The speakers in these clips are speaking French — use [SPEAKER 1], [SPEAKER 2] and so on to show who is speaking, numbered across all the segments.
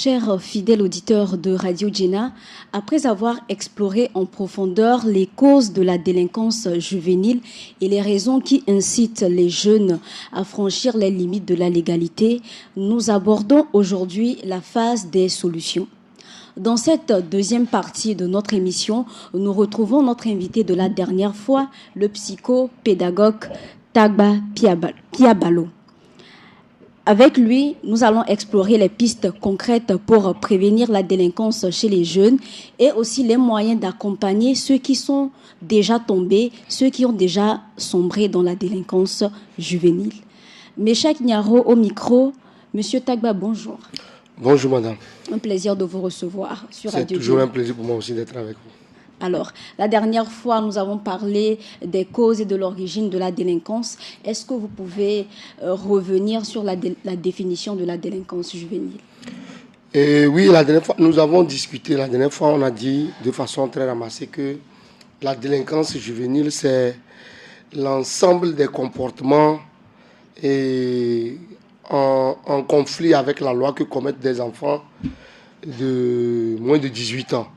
[SPEAKER 1] Chers fidèles auditeurs de Radio Djena, après avoir exploré en profondeur les causes de la délinquance juvénile et les raisons qui incitent les jeunes à franchir les limites de la légalité, nous abordons aujourd'hui la phase des solutions. Dans cette deuxième partie de notre émission, nous retrouvons notre invité de la dernière fois, le psychopédagogue Tagba Piabalo. Avec lui, nous allons explorer les pistes concrètes pour prévenir la délinquance chez les jeunes et aussi les moyens d'accompagner ceux qui sont déjà tombés, ceux qui ont déjà sombré dans la délinquance juvénile. Meshak Nyaro au micro. Monsieur Tagba, bonjour.
[SPEAKER 2] Bonjour madame.
[SPEAKER 1] Un plaisir de vous recevoir sur Radio
[SPEAKER 2] C'est toujours
[SPEAKER 1] Djena.
[SPEAKER 2] un plaisir pour moi aussi d'être avec vous.
[SPEAKER 1] Alors, la dernière fois, nous avons parlé des causes et de l'origine de la délinquance. Est-ce que vous pouvez revenir sur la définition de la délinquance juvénile?
[SPEAKER 2] Oui, la dernière fois, nous avons discuté. La dernière fois, on a dit de façon très ramassée que la délinquance juvénile, c'est l'ensemble des comportements en conflit avec la loi que commettent des enfants de moins de 18 ans.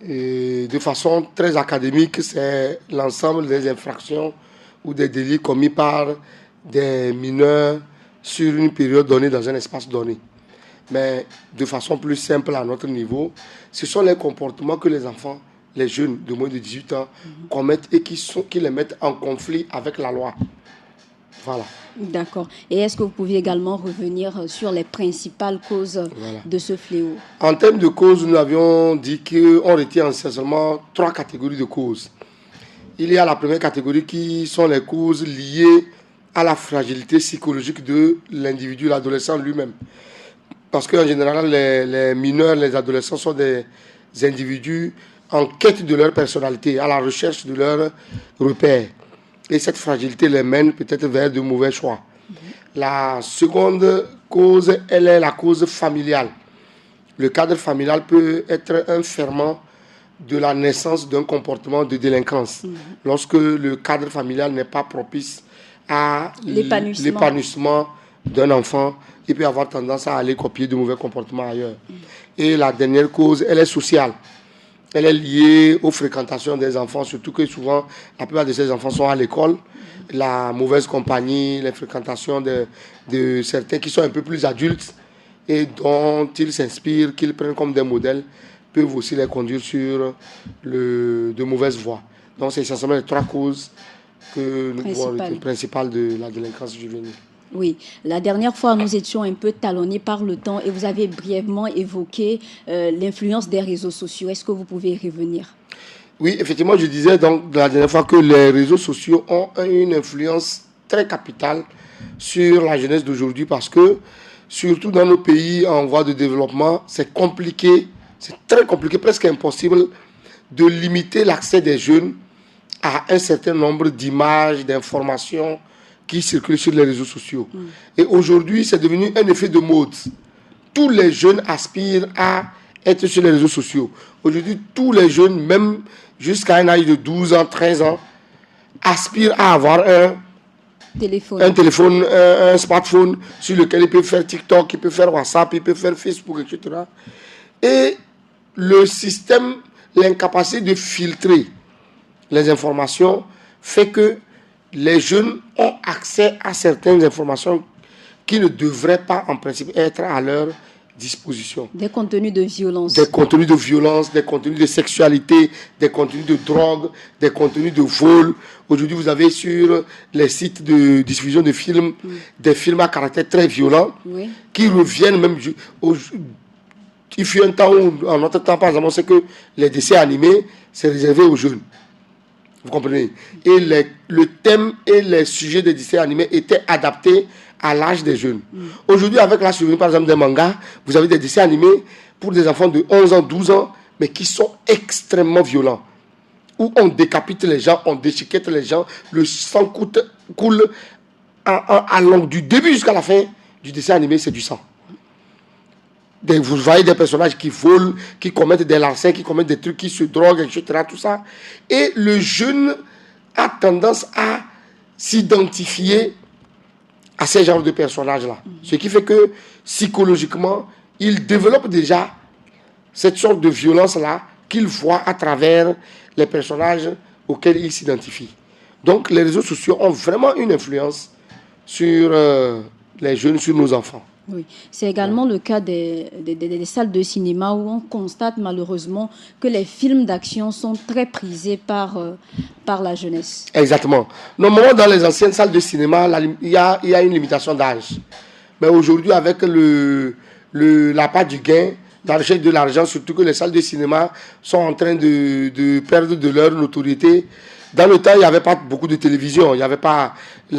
[SPEAKER 2] Et de façon très académique, c'est l'ensemble des infractions ou des délits commis par des mineurs sur une période donnée dans un espace donné. Mais de façon plus simple à notre niveau, ce sont les comportements que les enfants, les jeunes de moins de 18 ans commettent et qui les mettent en conflit avec la loi. Voilà.
[SPEAKER 1] D'accord. Et est-ce que vous pouvez également revenir sur les principales causes de ce fléau?
[SPEAKER 2] En termes de causes, nous avions dit qu'on retient essentiellement 3 catégories de causes. Il y a la première catégorie qui sont les causes liées à la fragilité psychologique de l'individu, l'adolescent lui-même. Parce qu'en général, les mineurs, les adolescents sont des individus en quête de leur personnalité, à la recherche de leurs repères. Et cette fragilité les mène peut-être vers de mauvais choix. La seconde cause, elle est la cause familiale. Le cadre familial peut être un ferment de la naissance d'un comportement de délinquance. Lorsque le cadre familial n'est pas propice à l'épanouissement d'un enfant, il peut avoir tendance à aller copier de mauvais comportements ailleurs. Et la dernière cause, elle est sociale. Elle est liée aux fréquentations des enfants, surtout que souvent, la plupart de ces enfants sont à l'école. La mauvaise compagnie, les fréquentations de certains qui sont un peu plus adultes et dont ils s'inspirent, qu'ils prennent comme des modèles, peuvent aussi les conduire sur de mauvaises voies. Donc, c'est essentiellement les 3 causes que nous pouvons retenir principales de la délinquance juvénile.
[SPEAKER 1] Oui, la dernière fois, nous étions un peu talonnés par le temps et vous avez brièvement évoqué l'influence des réseaux sociaux. Est-ce que vous pouvez y revenir?
[SPEAKER 2] Oui, effectivement, je disais donc la dernière fois que les réseaux sociaux ont une influence très capitale sur la jeunesse d'aujourd'hui parce que, surtout dans nos pays en voie de développement, c'est compliqué, c'est très compliqué, presque impossible de limiter l'accès des jeunes à un certain nombre d'images, d'informations qui circulent sur les réseaux sociaux. Et aujourd'hui, c'est devenu un effet de mode. Tous les jeunes aspirent à être sur les réseaux sociaux. Aujourd'hui, tous les jeunes, même jusqu'à un âge de 12 ans, 13 ans, aspirent à avoir un téléphone, un smartphone sur lequel ils peuvent faire TikTok, ils peuvent faire WhatsApp, ils peuvent faire Facebook, etc. Et le système, l'incapacité de filtrer les informations fait que les jeunes ont accès à certaines informations qui ne devraient pas, en principe, être à leur disposition.
[SPEAKER 1] Des contenus de violence.
[SPEAKER 2] Des contenus de violence, des contenus de sexualité, des contenus de drogue, des contenus de vol. Aujourd'hui, vous avez sur les sites de diffusion de films, des films à caractère très violent, qui reviennent même... Il fut un temps où, en notre temps, par exemple, on sait que les dessins animés, c'est réservé aux jeunes. Vous comprenez? Et le thème et les sujets des dessins animés étaient adaptés à l'âge des jeunes. Aujourd'hui, avec la survenue, par exemple, des mangas, vous avez des dessins animés pour des enfants de 11 ans, 12 ans, mais qui sont extrêmement violents. Où on décapite les gens, on déchiquette les gens, le sang coule du début jusqu'à la fin du dessin animé, c'est du sang. Vous voyez des personnages qui volent, qui commettent des larcins, qui commettent des trucs, qui se droguent, etc. Tout ça. Et le jeune a tendance à s'identifier à ces genres de personnages-là. Ce qui fait que, psychologiquement, il développe déjà cette sorte de violence-là qu'il voit à travers les personnages auxquels il s'identifie. Donc les réseaux sociaux ont vraiment une influence sur les jeunes, sur nos enfants.
[SPEAKER 1] Oui, c'est également le cas des salles de cinéma où on constate malheureusement que les films d'action sont très prisés par la jeunesse.
[SPEAKER 2] Exactement. Normalement, dans les anciennes salles de cinéma, il y a une limitation d'âge. Mais aujourd'hui, avec la part du gain, la recherche de l'argent, surtout que les salles de cinéma sont en train de perdre de leur notoriété. Dans le temps, il n'y avait pas beaucoup de télévision, il n'y avait pas on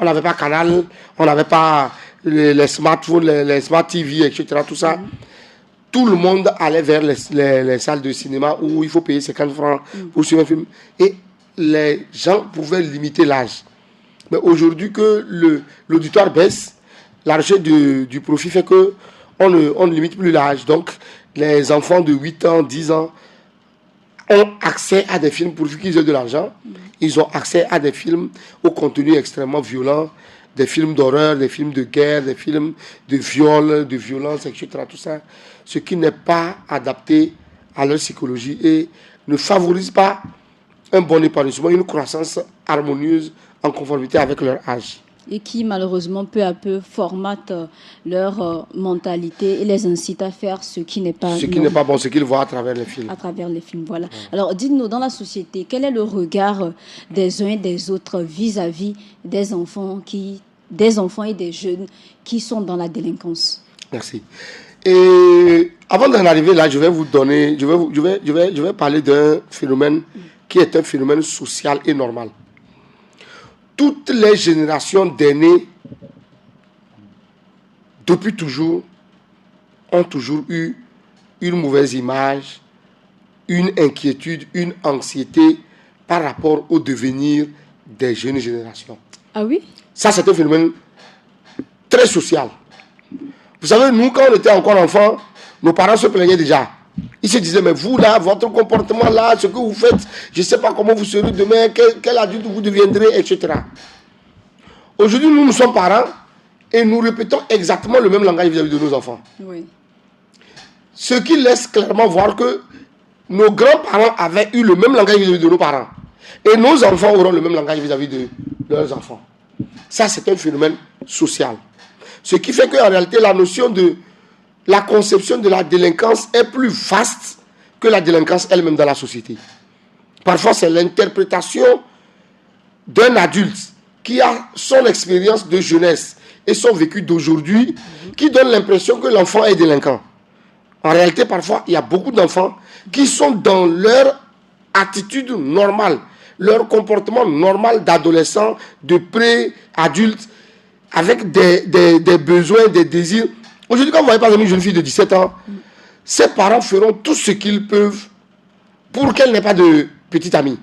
[SPEAKER 2] n'avait pas Canal, on n'avait pas les smartphones, les smart TV, etc. Tout ça. Tout le monde allait vers les salles de cinéma où il faut payer 50 francs pour suivre un film. Et les gens pouvaient limiter l'âge. Mais aujourd'hui que l'auditoire baisse, la recherche du profit fait qu'on ne limite plus l'âge. Donc, les enfants de 8 ans, 10 ans ont accès à des films pourvu qu'ils aient de l'argent. Ils ont accès à des films au contenu extrêmement violent, des films d'horreur, des films de guerre, des films de viol, de violence, etc. Tout ça, ce qui n'est pas adapté à leur psychologie et ne favorise pas un bon épanouissement, une croissance harmonieuse en conformité avec leur âge.
[SPEAKER 1] Et qui malheureusement peu à peu formatent leur mentalité et les incitent à faire ce qui n'est pas
[SPEAKER 2] bon, ce qu'ils voient à travers les films.
[SPEAKER 1] À travers les films, voilà. Alors dites-nous, dans la société, quel est le regard des uns et des autres vis-à-vis des enfants et des jeunes qui sont dans la délinquance?
[SPEAKER 2] Merci. Et avant d'en arriver là, je vais parler d'un phénomène qui est un phénomène social et normal. Toutes les générations d'aînés, depuis toujours, ont toujours eu une mauvaise image, une inquiétude, une anxiété par rapport au devenir des jeunes générations.
[SPEAKER 1] Ah oui?
[SPEAKER 2] Ça, c'est un phénomène très social. Vous savez, nous, quand on était encore enfants, nos parents se plaignaient déjà. Ils se disaient, mais vous là, votre comportement là, ce que vous faites, je ne sais pas comment vous serez demain, quel adulte vous deviendrez, etc. Aujourd'hui, nous sommes parents et nous répétons exactement le même langage vis-à-vis de nos enfants.
[SPEAKER 1] Oui.
[SPEAKER 2] Ce qui laisse clairement voir que nos grands-parents avaient eu le même langage vis-à-vis de nos parents. Et nos enfants auront le même langage vis-à-vis de leurs enfants. Ça, c'est un phénomène social. Ce qui fait qu'en réalité, la notion de la conception de la délinquance est plus vaste que la délinquance elle-même dans la société. Parfois, c'est l'interprétation d'un adulte qui a son expérience de jeunesse et son vécu d'aujourd'hui qui donne l'impression que l'enfant est délinquant. En réalité, parfois, il y a beaucoup d'enfants qui sont dans leur attitude normale, leur comportement normal d'adolescent, de pré-adulte, avec des besoins, des désirs. Aujourd'hui, quand vous voyez par exemple une jeune fille de 17 ans, ses parents feront tout ce qu'ils peuvent pour qu'elle n'ait pas de petite amie.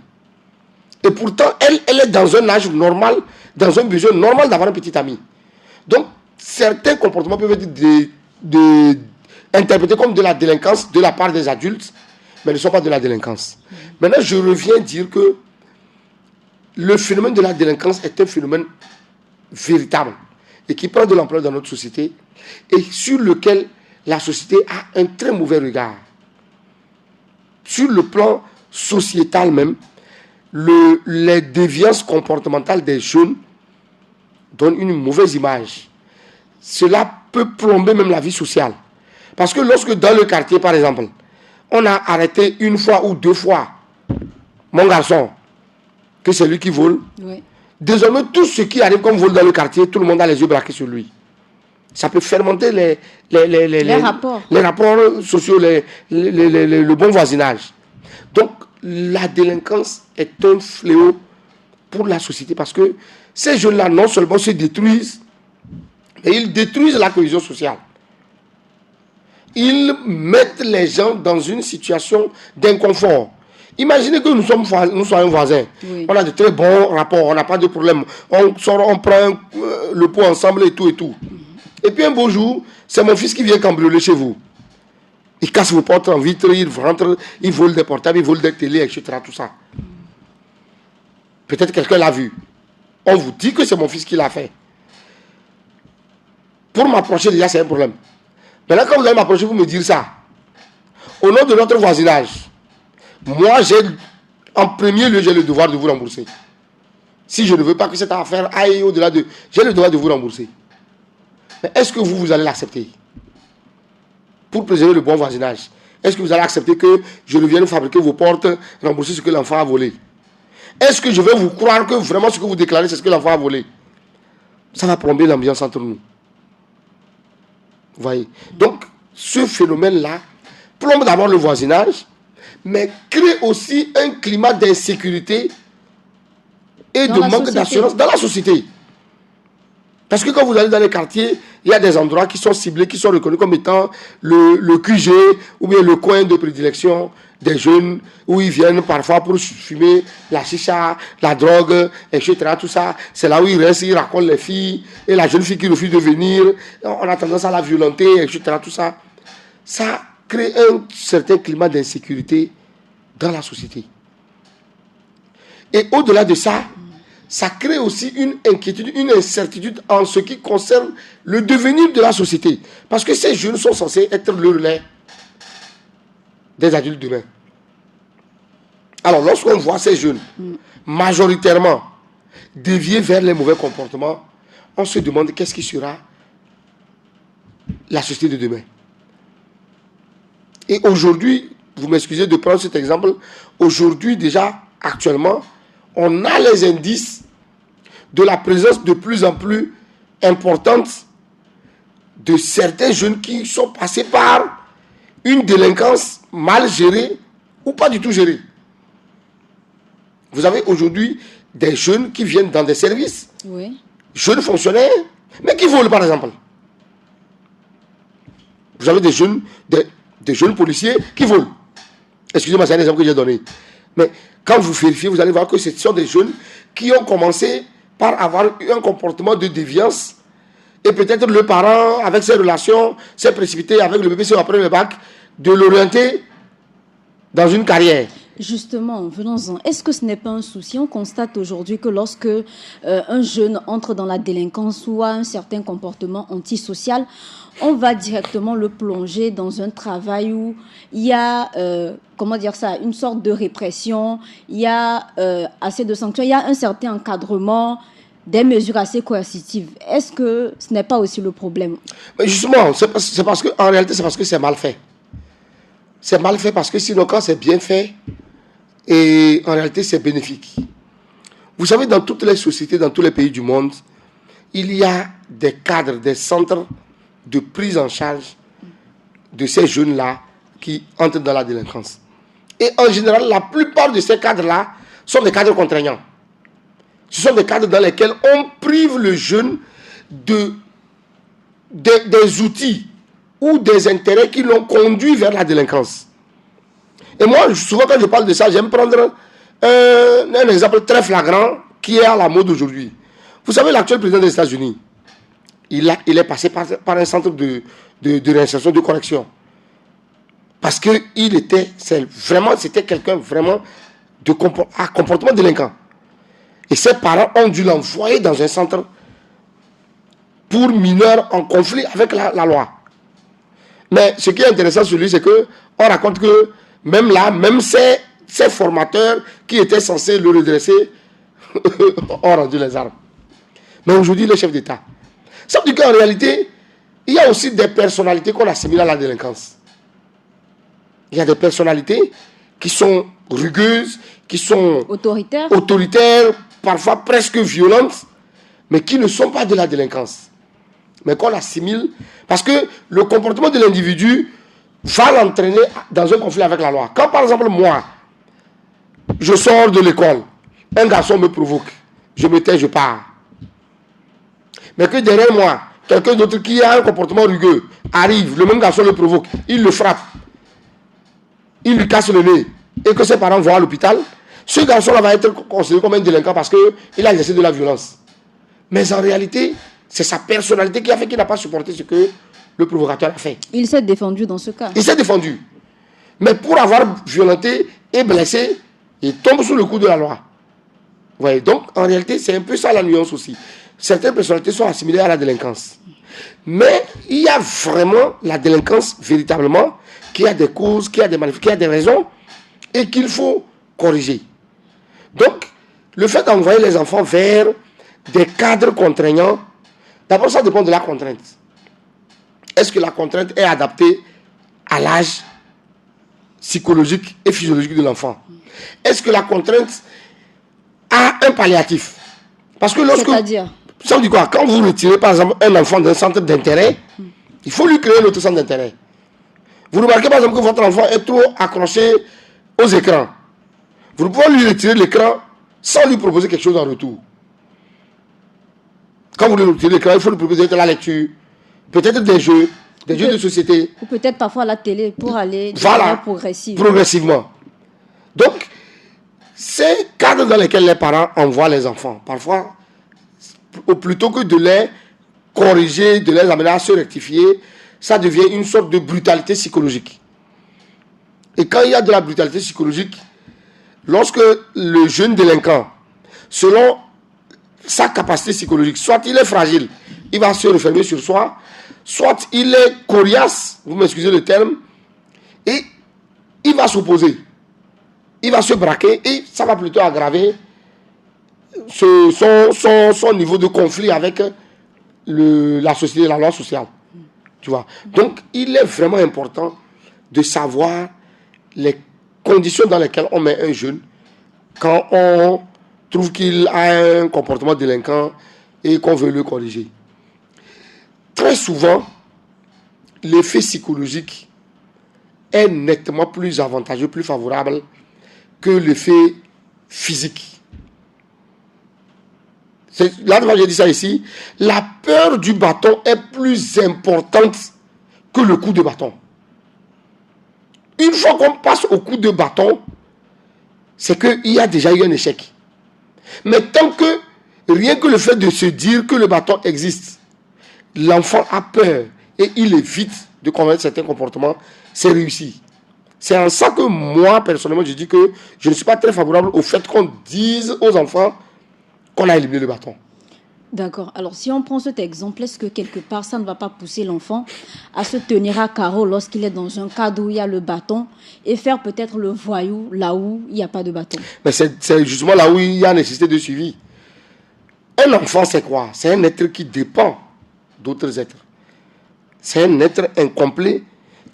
[SPEAKER 2] Et pourtant, elle est dans un âge normal, dans un besoin normal d'avoir un petit ami. Donc, certains comportements peuvent être interprétés comme de la délinquance de la part des adultes, mais ne sont pas de la délinquance. Maintenant, je reviens dire que le phénomène de la délinquance est un phénomène véritable et qui prend de l'ampleur dans notre société et sur lequel la société a un très mauvais regard. Sur le plan sociétal même, les déviances comportementales des jeunes donnent une mauvaise image. Cela peut plomber même la vie sociale. Parce que lorsque dans le quartier, par exemple, on a arrêté une fois ou deux fois mon garçon, que c'est lui qui vole,
[SPEAKER 1] oui.
[SPEAKER 2] Désormais, tout ce qui arrive comme vol dans le quartier, tout le monde a les yeux braqués sur lui. Ça peut fermenter les rapports sociaux, le bon voisinage. Donc, la délinquance est un fléau pour la société parce que ces jeunes-là, non seulement se détruisent, mais ils détruisent la cohésion sociale. Ils mettent les gens dans une situation d'inconfort. Imaginez que nous soyons voisins. Oui. On a de très bons rapports, on n'a pas de problème. On sort, on prend le pot ensemble et tout et tout. Et puis un beau jour, c'est mon fils qui vient cambrioler chez vous. Il casse vos portes en vitre, il rentre, il vole des portables, il vole des télés, etc. Tout ça. Peut-être quelqu'un l'a vu. On vous dit que c'est mon fils qui l'a fait. Pour m'approcher, déjà, c'est un problème. Maintenant, quand vous allez m'approcher, vous me dire ça. Au nom de notre voisinage, moi, en premier lieu, j'ai le devoir de vous rembourser. Si je ne veux pas que cette affaire aille au-delà de... J'ai le devoir de vous rembourser. Mais est-ce que vous allez l'accepter? Pour préserver le bon voisinage, est-ce que vous allez accepter que je revienne fabriquer vos portes, rembourser ce que l'enfant a volé? Est-ce que je vais vous croire que vraiment ce que vous déclarez, c'est ce que l'enfant a volé? Ça va plomber l'ambiance entre nous. Vous voyez? Donc, ce phénomène-là plombe d'abord le voisinage, mais crée aussi un climat d'insécurité et de manque d'assurance dans la société. Parce que quand vous allez dans les quartiers, il y a des endroits qui sont ciblés, qui sont reconnus comme étant le QG ou bien le coin de prédilection des jeunes où ils viennent parfois pour fumer la chicha, la drogue, etc. Tout ça, c'est là où ils restent, ils racontent les filles et la jeune fille qui refuse de venir. On a tendance à la violenter, etc. Tout ça, ça crée un certain climat d'insécurité dans la société. Et au-delà de ça, ça crée aussi une inquiétude, une incertitude en ce qui concerne le devenir de la société. Parce que ces jeunes sont censés être le relais des adultes demain. Alors, lorsqu'on voit ces jeunes majoritairement déviés vers les mauvais comportements, on se demande qu'est-ce qui sera la société de demain. Et aujourd'hui, vous m'excusez de prendre cet exemple, aujourd'hui déjà, actuellement, on a les indices de la présence de plus en plus importante de certains jeunes qui sont passés par une délinquance mal gérée ou pas du tout gérée. Vous avez aujourd'hui des jeunes qui viennent dans des services, jeunes fonctionnaires, mais qui volent par exemple. Vous avez des jeunes policiers qui volent. Excusez-moi, c'est un exemple que j'ai donné. Mais quand vous vérifiez, vous allez voir que ce sont des jeunes qui ont commencé par avoir eu un comportement de déviance et peut-être le parent, avec ses relations, s'est précipité avec le bébé après le bac, de l'orienter dans une carrière.
[SPEAKER 1] Justement, venons-en. Est-ce que ce n'est pas un souci? On constate aujourd'hui que lorsque un jeune entre dans la délinquance ou a un certain comportement antisocial, on va directement le plonger dans un travail où il y a, une sorte de répression, il y a assez de sanctions, il y a un certain encadrement, des mesures assez coercitives. Est-ce que ce n'est pas aussi le problème?
[SPEAKER 2] Mais justement, c'est parce que, en réalité, c'est parce que c'est mal fait. C'est mal fait parce que sinon, quand c'est bien fait, et en réalité, c'est bénéfique. Vous savez, dans toutes les sociétés, dans tous les pays du monde, il y a des cadres, des centres de prise en charge de ces jeunes-là qui entrent dans la délinquance. Et en général, la plupart de ces cadres-là sont des cadres contraignants. Ce sont des cadres dans lesquels on prive le jeune des outils ou des intérêts qui l'ont conduit vers la délinquance. Et moi, souvent quand je parle de ça, j'aime prendre un exemple très flagrant qui est à la mode aujourd'hui. Vous savez, l'actuel président des États-Unis, il est passé par un centre de réinsertion, de correction. Parce qu'il c'était quelqu'un vraiment à comportement délinquant. Et ses parents ont dû l'envoyer dans un centre pour mineurs en conflit avec la loi. Mais ce qui est intéressant sur lui, c'est qu'on raconte que même là, même ces formateurs qui étaient censés le redresser ont rendu les armes. Mais aujourd'hui, le chef d'État. Ça veut dire qu'en réalité, il y a aussi des personnalités qu'on assimile à la délinquance. Il y a des personnalités qui sont rugueuses, qui sont autoritaires, parfois presque violentes, mais qui ne sont pas de la délinquance. Mais qu'on assimile, parce que le comportement de l'individu va l'entraîner dans un conflit avec la loi. Quand par exemple moi, je sors de l'école, un garçon me provoque, je me tais, je pars. Mais que derrière moi, quelqu'un d'autre qui a un comportement rugueux arrive, le même garçon le provoque, il le frappe, il lui casse le nez, et que ses parents vont à l'hôpital, ce garçon-là va être considéré comme un délinquant parce qu'il a exercé de la violence. Mais en réalité, c'est sa personnalité qui a fait qu'il n'a pas supporté ce que le provocateur a fait.
[SPEAKER 1] Il s'est défendu dans ce cas.
[SPEAKER 2] Il s'est défendu. Mais pour avoir violenté et blessé, il tombe sous le coup de la loi. Vous voyez, donc en réalité, c'est un peu ça la nuance aussi. Certaines personnalités sont assimilées à la délinquance. Mais il y a vraiment la délinquance, véritablement, qui a des causes, qui a des manifestations, qui a des raisons, et qu'il faut corriger. Donc, le fait d'envoyer les enfants vers des cadres contraignants, d'abord, ça dépend de la contrainte. Est-ce que la contrainte est adaptée à l'âge psychologique et physiologique de l'enfant? Est-ce que la contrainte a un palliatif? Parce que lorsque...
[SPEAKER 1] C'est-à-dire?
[SPEAKER 2] Ça veut dire quoi? Quand vous retirez, par exemple, un enfant d'un centre d'intérêt, il faut lui créer un autre centre d'intérêt. Vous remarquez, par exemple, que votre enfant est trop accroché aux écrans. Vous ne pouvez lui retirer l'écran sans lui proposer quelque chose en retour. Quand vous lui retirez l'écran, il faut lui proposer de la lecture, peut-être des jeux de société.
[SPEAKER 1] Ou peut-être parfois la télé pour aller de
[SPEAKER 2] Voilà,
[SPEAKER 1] manière progressive.
[SPEAKER 2] Progressivement. Donc, ces cadres dans lesquels les parents envoient les enfants, parfois, plutôt que de les corriger, de les amener à se rectifier, ça devient une sorte de brutalité psychologique. Et quand il y a de la brutalité psychologique, lorsque le jeune délinquant, selon sa capacité psychologique, soit il est fragile, il va se refermer sur soi, soit il est coriace, vous m'excusez le terme, et il va s'opposer. Il va se braquer et ça va plutôt aggraver son niveau de conflit avec la société, la loi sociale. Tu vois. Donc, il est vraiment important de savoir les conditions dans lesquelles on met un jeune quand on trouve qu'il a un comportement délinquant et qu'on veut le corriger. Très souvent, l'effet psychologique est nettement plus avantageux, plus favorable que l'effet physique. Là, j'ai dit ça ici. La peur du bâton est plus importante que le coup de bâton. Une fois qu'on passe au coup de bâton, c'est qu'il y a déjà eu un échec. Mais tant que, rien que le fait de se dire que le bâton existe, l'enfant a peur et il évite de commettre certains comportements, c'est réussi. C'est en ça que moi, personnellement, je dis que je ne suis pas très favorable au fait qu'on dise aux enfants qu'on a éliminé le bâton.
[SPEAKER 1] D'accord. Alors, si on prend cet exemple, est-ce que quelque part, ça ne va pas pousser l'enfant à se tenir à carreau lorsqu'il est dans un cadre où il y a le bâton et faire peut-être le voyou là où il n'y a pas de bâton?
[SPEAKER 2] Mais c'est justement là où il y a nécessité de suivi. Un enfant, c'est quoi? C'est un être qui dépend d'autres êtres. C'est un être incomplet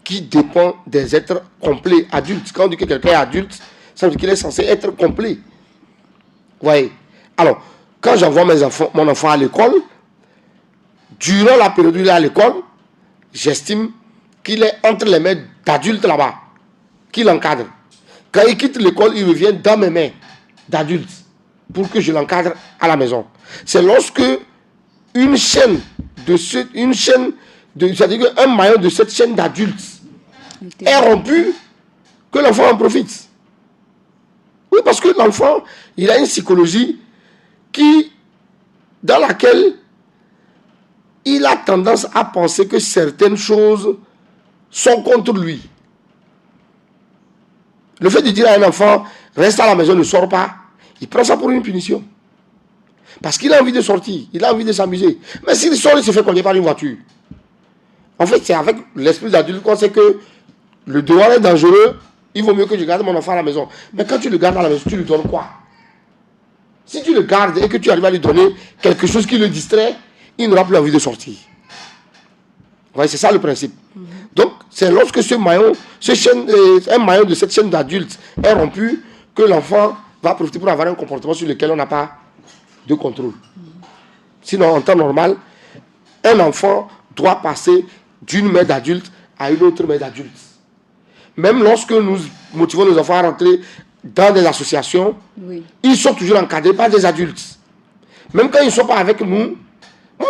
[SPEAKER 2] qui dépend des êtres complets, adultes. Quand on dit que quelqu'un est adulte, ça veut dire qu'il est censé être complet. Vous voyez? Alors, quand j'envoie mon enfant à l'école, durant la période où il est à l'école, j'estime qu'il est entre les mains d'adultes là-bas, qui l'encadrent. Quand il quitte l'école, il revient dans mes mains d'adultes pour que je l'encadre à la maison. C'est lorsque c'est-à-dire qu'un maillon de cette chaîne d'adultes est rompu que l'enfant en profite. Oui, parce que l'enfant, il a une psychologie dans laquelle il a tendance à penser que certaines choses sont contre lui. Le fait de dire à un enfant, reste à la maison, ne sors pas, il prend ça pour une punition. Parce qu'il a envie de sortir, il a envie de s'amuser. Mais s'il sort, il se fait conduire par une voiture. En fait, c'est avec l'esprit d'adulte qu'on sait que le dehors est dangereux, il vaut mieux que je garde mon enfant à la maison. Mais quand tu le gardes à la maison, tu lui donnes quoi? Si tu le gardes et que tu arrives à lui donner quelque chose qui le distrait, il n'aura plus envie de sortir. Ouais, c'est ça le principe. Donc, c'est lorsque un maillon de cette chaîne d'adultes est rompu que l'enfant va profiter pour avoir un comportement sur lequel on n'a pas de contrôle. Sinon, en temps normal, un enfant doit passer d'une main d'adulte à une autre main d'adulte. Même lorsque nous motivons nos enfants à rentrer dans des associations, oui, ils sont toujours encadrés par des adultes. Même quand ils ne sont pas avec nous, moi,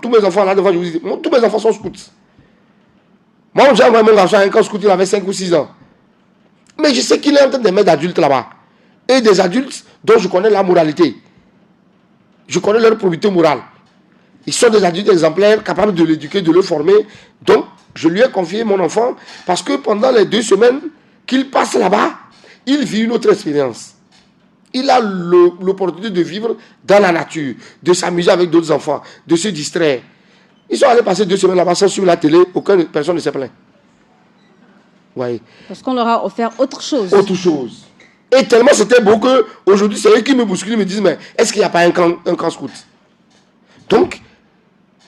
[SPEAKER 2] tous mes enfants, là devant, je vous dis, tous mes enfants sont scouts. Moi, j'ai envoyé mon garçon à un camp scout, il avait 5 ou 6 ans. Mais je sais qu'il est en train de mettre d'adultes là-bas. Et des adultes dont je connais la moralité. Je connais leur probité morale. Ils sont des adultes exemplaires, capables de l'éduquer, de le former. Donc, je lui ai confié mon enfant parce que pendant les 2 semaines qu'il passe là-bas, il vit une autre expérience. Il a l'opportunité de vivre dans la nature, de s'amuser avec d'autres enfants, de se distraire. Ils sont allés passer 2 semaines là-bas sans suivre la télé, aucune personne ne s'est plaint. Ouais.
[SPEAKER 1] Parce qu'on leur a offert autre chose.
[SPEAKER 2] Autre chose. Et tellement c'était beau qu'aujourd'hui, c'est eux qui me bousculent, ils me disent, mais est-ce qu'il n'y a pas un camp scout? Donc,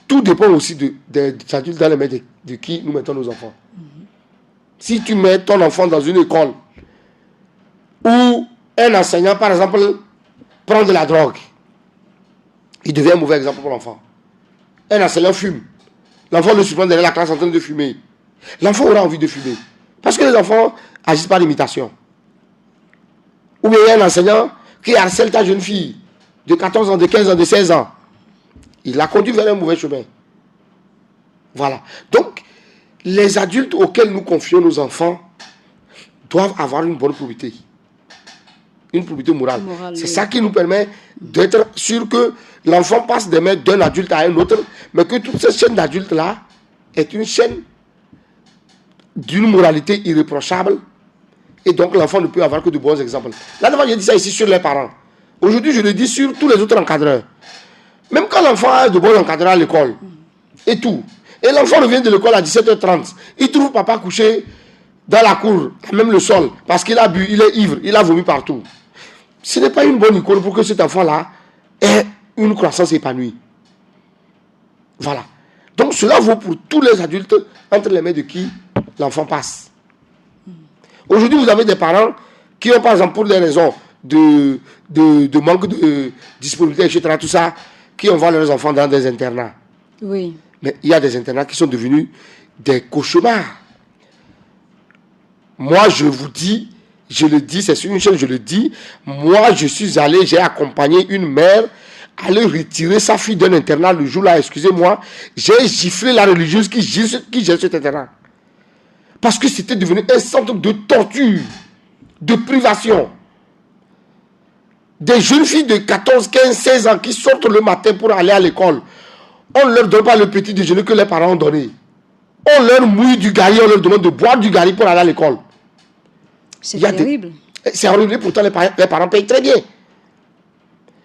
[SPEAKER 2] tout dépend aussi des adultes dans les mains de qui nous mettons nos enfants. Si tu mets ton enfant dans une école où un enseignant, par exemple, prend de la drogue, il devient un mauvais exemple pour l'enfant. Un enseignant fume. L'enfant le surprend derrière la classe en train de fumer. L'enfant aura envie de fumer. Parce que les enfants agissent par imitation. Ou bien il y a un enseignant qui harcèle ta jeune fille de 14 ans, de 15 ans, de 16 ans. Il la conduit vers un mauvais chemin. Voilà. Donc, les adultes auxquels nous confions nos enfants doivent avoir une bonne probité. Une probité morale. C'est ça qui nous permet d'être sûr que l'enfant passe des mains d'un adulte à un autre, mais que toute cette chaîne d'adultes-là est une chaîne d'une moralité irréprochable, et donc l'enfant ne peut avoir que de bons exemples. Là devant, je dis ça ici sur les parents. Aujourd'hui, je le dis sur tous les autres encadreurs. Même quand l'enfant a de bons encadreurs à l'école, et tout, et l'enfant revient de l'école à 17h30, il trouve papa couché dans la cour, même le sol, parce qu'il a bu, il est ivre, il a vomi partout. Ce n'est pas une bonne icône pour que cet enfant-là ait une croissance épanouie. Voilà. Donc cela vaut pour tous les adultes entre les mains de qui l'enfant passe. Aujourd'hui, vous avez des parents qui ont, par exemple, pour des raisons de manque de disponibilité, etc., tout ça, qui envoient leurs enfants dans des internats.
[SPEAKER 1] Oui.
[SPEAKER 2] Mais il y a des internats qui sont devenus des cauchemars. Moi, je vous dis, je le dis, c'est sur une chaîne, je le dis, moi, je suis allé, j'ai accompagné une mère aller retirer sa fille d'un internat le jour-là, excusez-moi, j'ai giflé la religieuse qui gère cet internat. Parce que c'était devenu un centre de torture, de privation. Des jeunes filles de 14, 15, 16 ans qui sortent le matin pour aller à l'école. On ne leur donne pas le petit déjeuner que les parents ont donné. On leur mouille du gari, on leur demande de boire du gari pour aller à l'école.
[SPEAKER 1] C'est terrible.
[SPEAKER 2] C'est horrible, pourtant les parents payent très bien.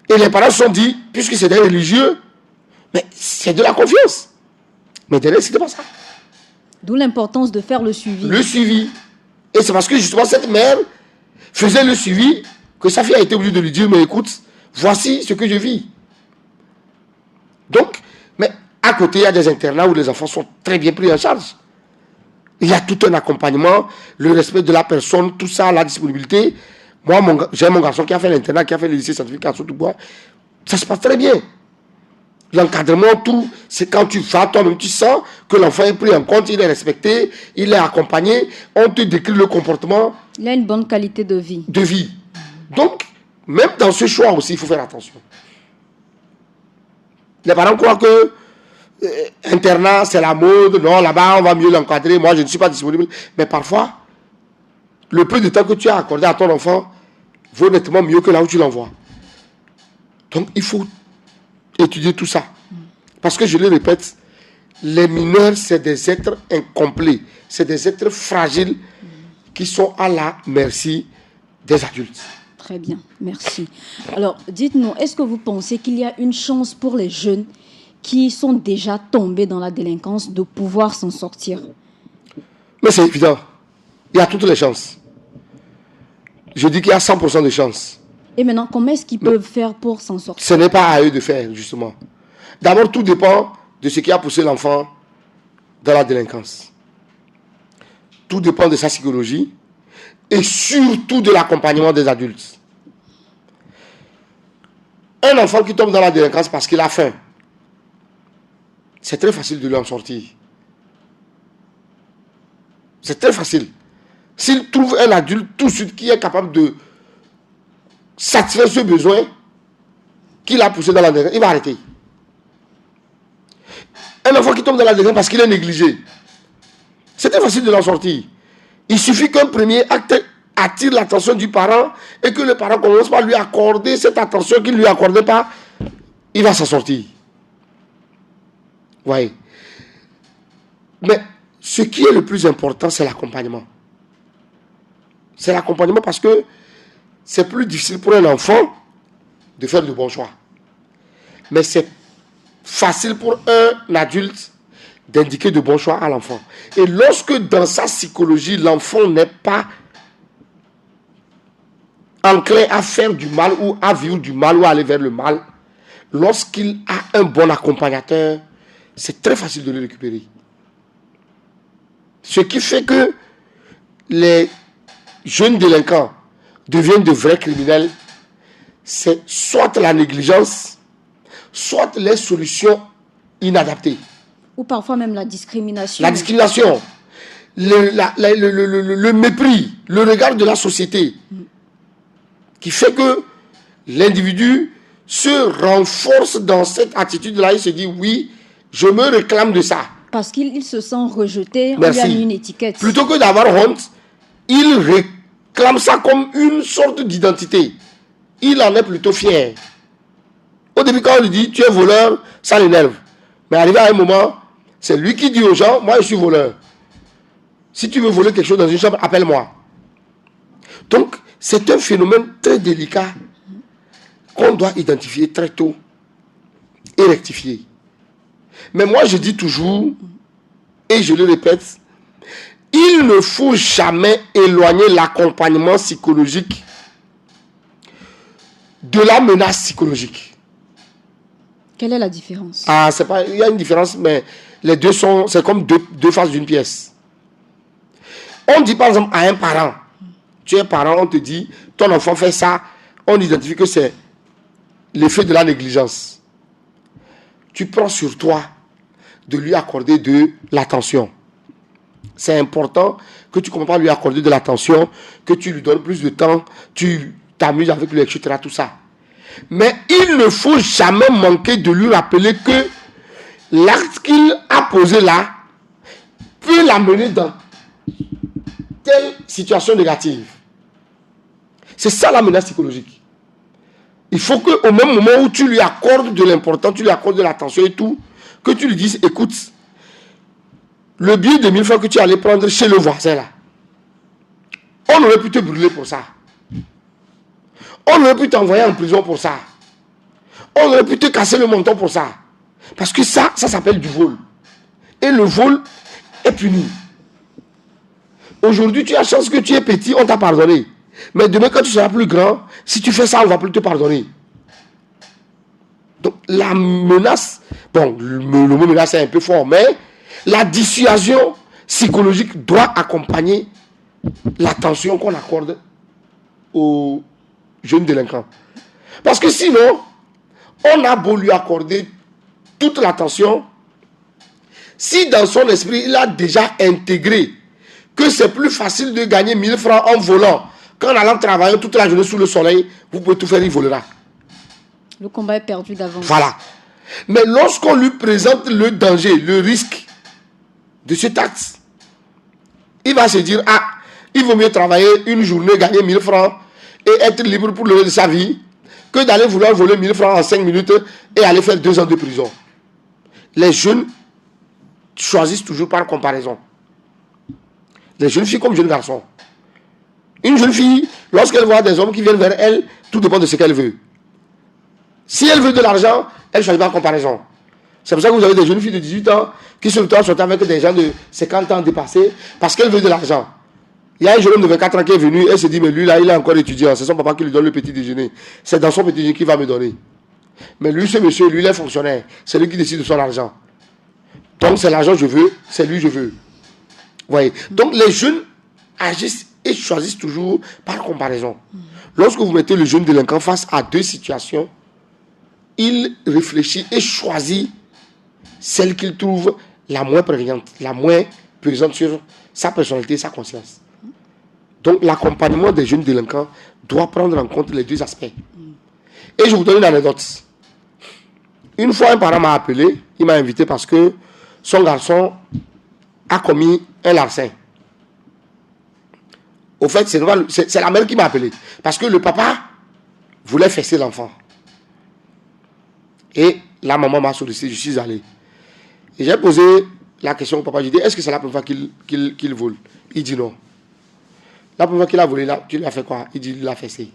[SPEAKER 2] Et les parents se sont dit, puisque c'est des religieux, mais c'est de la confiance. Mais derrière, c'était pas ça.
[SPEAKER 1] D'où l'importance de faire le suivi.
[SPEAKER 2] Le suivi. Et c'est parce que justement cette mère faisait le suivi que sa fille a été obligée de lui dire, mais écoute, voici ce que je vis. Donc, mais à côté, il y a des internats où les enfants sont très bien pris en charge. Il y a tout un accompagnement, le respect de la personne, tout ça, la disponibilité. Moi, j'ai mon garçon qui a fait l'internat, qui a fait le lycée scientifique à Sotobois. Ça se passe très bien. L'encadrement, tout, c'est quand tu vas, toi-même, tu sens que l'enfant est pris en compte, il est respecté, il est accompagné, on te décrit le comportement.
[SPEAKER 1] Il a une bonne qualité de vie.
[SPEAKER 2] Donc, même dans ce choix aussi, il faut faire attention. Les parents croient que internat, c'est la mode, non, là-bas, on va mieux l'encadrer, moi, je ne suis pas disponible. Mais parfois, le peu de temps que tu as accordé à ton enfant vaut nettement mieux que là où tu l'envoies. Donc, il faut étudier tout ça. Parce que, je le répète, les mineurs, c'est des êtres incomplets. C'est des êtres fragiles qui sont à la merci des adultes.
[SPEAKER 1] Très bien, merci. Alors, dites-nous, est-ce que vous pensez qu'il y a une chance pour les jeunes qui sont déjà tombés dans la délinquance de pouvoir s'en sortir?
[SPEAKER 2] Mais c'est évident. Il y a toutes les chances. Je dis qu'il y a 100% de chances.
[SPEAKER 1] Et maintenant, comment est-ce qu'ils peuvent faire pour s'en sortir?
[SPEAKER 2] Ce n'est pas à eux de faire, justement. D'abord, tout dépend de ce qui a poussé l'enfant dans la délinquance. Tout dépend de sa psychologie et surtout de l'accompagnement des adultes. Un enfant qui tombe dans la délinquance parce qu'il a faim, c'est très facile de lui en sortir. C'est très facile. S'il trouve un adulte tout de suite qui est capable de satisfaire ce besoin qu'il a poussé dans la délinquance, il va arrêter. Un enfant qui tombe dans la délinquance parce qu'il est négligé, c'est très facile de l'en sortir. Il suffit qu'un premier acte attire l'attention du parent et que le parent commence par lui accorder cette attention qu'il ne lui accordait pas, il va s'en sortir. Vous voyez. Mais ce qui est le plus important, c'est l'accompagnement. C'est l'accompagnement parce que c'est plus difficile pour un enfant de faire de bons choix. Mais c'est facile pour un adulte d'indiquer de bons choix à l'enfant. Et lorsque dans sa psychologie, l'enfant n'est pas enclin à faire du mal ou à vivre du mal ou à aller vers le mal, lorsqu'il a un bon accompagnateur, c'est très facile de le récupérer. Ce qui fait que les jeunes délinquants deviennent de vrais criminels, c'est soit la négligence, soit les solutions inadaptées.
[SPEAKER 1] Ou parfois même la discrimination.
[SPEAKER 2] La discrimination, le mépris, le regard de la société, qui fait que l'individu se renforce dans cette attitude-là. Il se dit, oui, je me réclame de ça.
[SPEAKER 1] Parce qu'il se sent rejeté,
[SPEAKER 2] Merci.
[SPEAKER 1] on lui a mis une étiquette.
[SPEAKER 2] Plutôt que d'avoir honte, il réclame ça comme une sorte d'identité. Il en est plutôt fier. Au début, quand on lui dit, tu es voleur, ça l'énerve. Mais arrivé à un moment, c'est lui qui dit aux gens, moi je suis voleur. Si tu veux voler quelque chose dans une chambre, appelle-moi. Donc, c'est un phénomène très délicat qu'on doit identifier très tôt et rectifier. Mais moi, je dis toujours, et je le répète, il ne faut jamais éloigner l'accompagnement psychologique de la menace psychologique.
[SPEAKER 1] Quelle est la différence?
[SPEAKER 2] C'est pas, il y a une différence, mais les deux sont, c'est comme deux faces d'une pièce. On dit par exemple à un parent, tu es parent, on te dit, ton enfant fait ça, on identifie que c'est l'effet de la négligence. Tu prends sur toi de lui accorder de l'attention. C'est important que tu commences à lui accorder de l'attention, que tu lui donnes plus de temps, tu t'amuses avec lui, etc. Tout ça. Mais il ne faut jamais manquer de lui rappeler que l'acte qu'il a posé là peut l'amener dans telle situation négative. C'est ça la menace psychologique. Il faut qu'au même moment où tu lui accordes de l'importance, tu lui accordes de l'attention et tout, que tu lui dises, écoute, le billet de 1000 francs que tu allais prendre chez le voisin là, on aurait pu te brûler pour ça. On aurait pu t'envoyer en prison pour ça. On aurait pu te casser le menton pour ça. Parce que ça s'appelle du vol. Et le vol est puni. Aujourd'hui, tu as chance que tu es petit, on t'a pardonné. Mais demain, quand tu seras plus grand, si tu fais ça, on ne va plus te pardonner. Donc, la menace, bon, le mot menace est un peu fort, mais la dissuasion psychologique doit accompagner l'attention qu'on accorde aux jeunes délinquants. Parce que sinon, on a beau lui accorder toute l'attention, si dans son esprit, il a déjà intégré que c'est plus facile de gagner 1000 francs en volant qu'en allant travailler toute la journée sous le soleil, vous pouvez tout faire, il volera.
[SPEAKER 1] Le combat est perdu d'avance.
[SPEAKER 2] Voilà. Mais lorsqu'on lui présente le danger, le risque de cet acte, il va se dire, ah, il vaut mieux travailler une journée, gagner 1000 francs et être libre pour le reste de sa vie que d'aller vouloir voler 1000 francs en 5 minutes et aller faire 2 ans de prison. Les jeunes choisissent toujours par comparaison. Les jeunes filles comme jeunes garçons. Une jeune fille, lorsqu'elle voit des hommes qui viennent vers elle, tout dépend de ce qu'elle veut. Si elle veut de l'argent, elle choisit par comparaison. C'est pour ça que vous avez des jeunes filles de 18 ans qui se retrouvent avec des gens de 50 ans dépassés parce qu'elle veut de l'argent. Il y a un jeune homme de 24 ans qui est venu, elle se dit, mais lui là, il est encore étudiant. C'est son papa qui lui donne le petit déjeuner. C'est dans son petit déjeuner qu'il va me donner. Mais lui, ce monsieur, lui, il est fonctionnaire. C'est lui qui décide de son argent. Donc c'est l'argent que je veux, c'est lui que je veux. Vous voyez. Donc les jeunes agissent et choisissent toujours par comparaison. Lorsque vous mettez le jeune délinquant face à deux situations, il réfléchit et choisit celle qu'il trouve la moins prégnante, la moins présente sur sa personnalité et sa conscience. Donc l'accompagnement des jeunes délinquants doit prendre en compte les deux aspects. Et je vous donne une anecdote. Une fois, un parent m'a appelé, il m'a invité parce que son garçon a commis un larcin. Au fait, c'est la mère qui m'a appelé. Parce que le papa voulait fesser l'enfant. Et la maman m'a sollicité, je suis allé. Et j'ai posé la question au papa, j'ai dit, est-ce que c'est la première fois qu'il vole? Il dit non. La première fois qu'il a volé, là, tu lui as fait quoi? Il dit, il l'a fessé.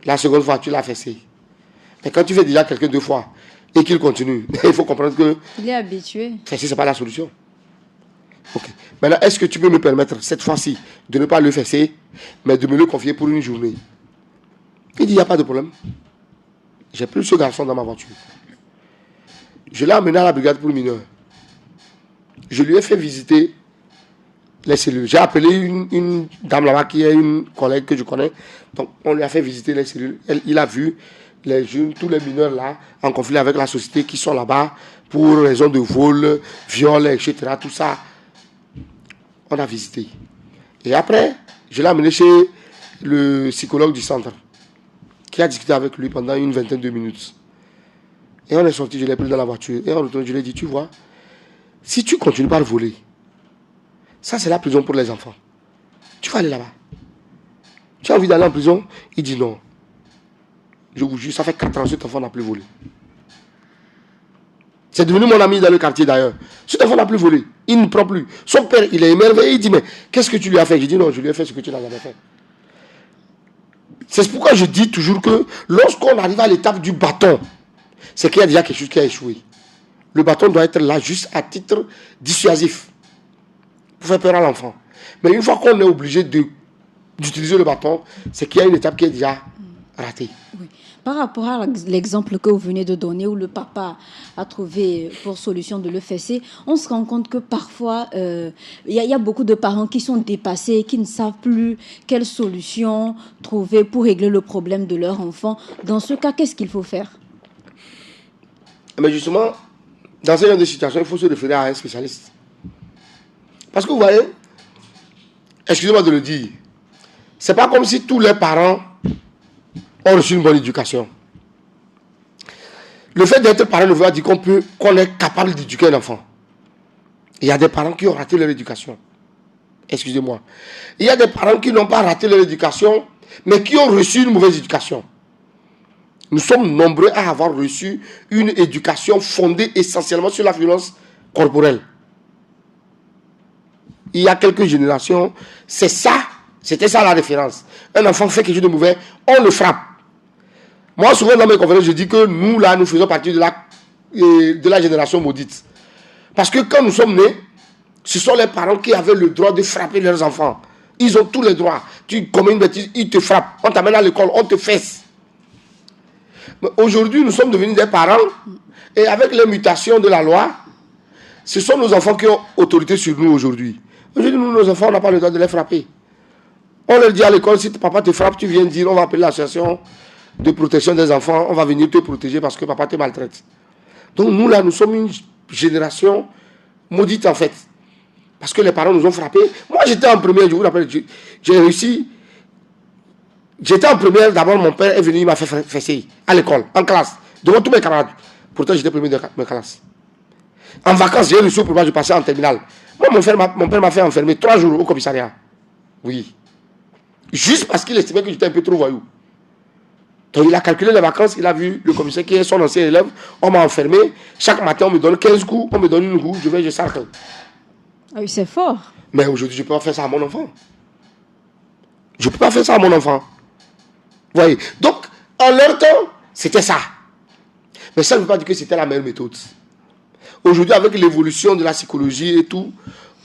[SPEAKER 2] La seconde fois, tu l'as fessé. Mais quand tu fais déjà quelqu'un 2 fois, et qu'il continue. Il faut comprendre que
[SPEAKER 1] Il est habitué.
[SPEAKER 2] fesser, ce n'est pas la solution. Ok. Maintenant, est-ce que tu peux me permettre, cette fois-ci, de ne pas le fesser, mais de me le confier pour une journée? Il dit, il n'y a pas de problème. J'ai pris ce garçon dans ma voiture. Je l'ai amené à la brigade pour mineurs. Je lui ai fait visiter les cellules. J'ai appelé une dame là-bas qui est une collègue que je connais. Donc, on lui a fait visiter les cellules. Il a vu les jeunes, tous les mineurs là, en conflit avec la société qui sont là-bas pour raison de vol, viol, etc. Tout ça, on a visité. Et après, je l'ai amené chez le psychologue du centre qui a discuté avec lui pendant une vingtaine de minutes. Et on est sorti, je l'ai pris dans la voiture. Et en retournant, je lui ai dit, tu vois, si tu continues par voler, ça c'est la prison pour les enfants. Tu vas aller là-bas. Tu as envie d'aller en prison? Il dit non. Je vous jure, ça fait 4 ans que cet enfant n'a plus volé. C'est devenu mon ami dans le quartier d'ailleurs. Cet enfant n'a plus volé. Il ne prend plus. Son père, il est émerveillé. Il dit, mais qu'est-ce que tu lui as fait? Je dis non, je lui ai fait ce que tu n'as jamais fait. C'est pourquoi je dis toujours que lorsqu'on arrive à l'étape du bâton, c'est qu'il y a déjà quelque chose qui a échoué. Le bâton doit être là juste à titre dissuasif, pour faire peur à l'enfant. Mais une fois qu'on est obligé d'utiliser le bâton, c'est qu'il y a une étape qui est déjà ratée.
[SPEAKER 1] Oui. Par rapport à l'exemple que vous venez de donner, où le papa a trouvé pour solution de le fesser, on se rend compte que parfois, il y a beaucoup de parents qui sont dépassés, qui ne savent plus quelle solution trouver pour régler le problème de leur enfant. Dans ce cas, qu'est-ce qu'il faut faire?
[SPEAKER 2] Mais justement, dans ce genre de situation, il faut se référer à un spécialiste. Parce que vous voyez, excusez-moi de le dire, c'est pas comme si tous les parents ont reçu une bonne éducation. Le fait d'être parent ne veut pas dire qu'on est capable d'éduquer un enfant. Il y a des parents qui ont raté leur éducation. Excusez-moi. Il y a des parents qui n'ont pas raté leur éducation, mais qui ont reçu une mauvaise éducation. Nous sommes nombreux à avoir reçu une éducation fondée essentiellement sur la violence corporelle. Il y a quelques générations, c'était ça la référence. Un enfant fait quelque chose de mauvais, on le frappe. Moi, souvent dans mes conférences, je dis que nous, là, nous faisons partie de la génération maudite. Parce que quand nous sommes nés, ce sont les parents qui avaient le droit de frapper leurs enfants. Ils ont tous les droits. Tu commets une bêtise, ils te frappent. On t'amène à l'école, on te fesse. Mais aujourd'hui, nous sommes devenus des parents. Et avec les mutations de la loi, ce sont nos enfants qui ont autorité sur nous aujourd'hui. Aujourd'hui, nous, nos enfants, on n'a pas le droit de les frapper. On leur dit à l'école, si papa te frappe, tu viens dire, on va appeler l'association de protection des enfants, on va venir te protéger parce que papa te maltraite. Donc nous là, nous sommes une génération maudite en fait. Parce que les parents nous ont frappés. Moi j'étais en première, je vous rappelle, j'ai réussi. J'étais en première, d'abord mon père est venu, il m'a fait fesser à l'école, en classe, devant tous mes camarades. Pourtant j'étais premier de mes classes. En vacances, j'ai reçu pour moi, je passais en terminale. Moi mon père m'a fait enfermer 3 jours au commissariat. Oui. Juste parce qu'il estimait que j'étais un peu trop voyou. Donc il a calculé les vacances, il a vu le commissaire qui est son ancien élève, on m'a enfermé, chaque matin on me donne 15 coups, on me donne une roue, je sarcle.
[SPEAKER 1] Ah oui, c'est fort.
[SPEAKER 2] Mais aujourd'hui je ne peux pas faire ça à mon enfant. Je ne peux pas faire ça à mon enfant. Vous voyez. Donc en leur temps, c'était ça. Mais ça ne veut pas dire que c'était la meilleure méthode. Aujourd'hui avec l'évolution de la psychologie et tout,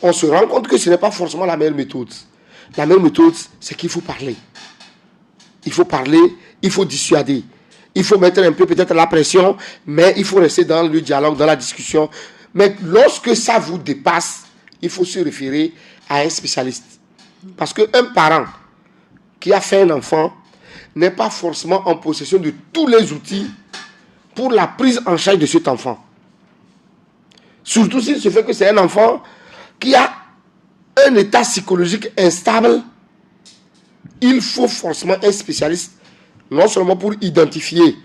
[SPEAKER 2] on se rend compte que ce n'est pas forcément la meilleure méthode. La meilleure méthode, c'est qu'il faut parler. Il faut parler, il faut dissuader. Il faut mettre un peu peut-être la pression, mais il faut rester dans le dialogue, dans la discussion. Mais lorsque ça vous dépasse, il faut se référer à un spécialiste. Parce qu'un parent qui a fait un enfant n'est pas forcément en possession de tous les outils pour la prise en charge de cet enfant. Surtout s'il se fait que c'est un enfant qui a un état psychologique instable. Il faut forcément un spécialiste, non seulement pour identifier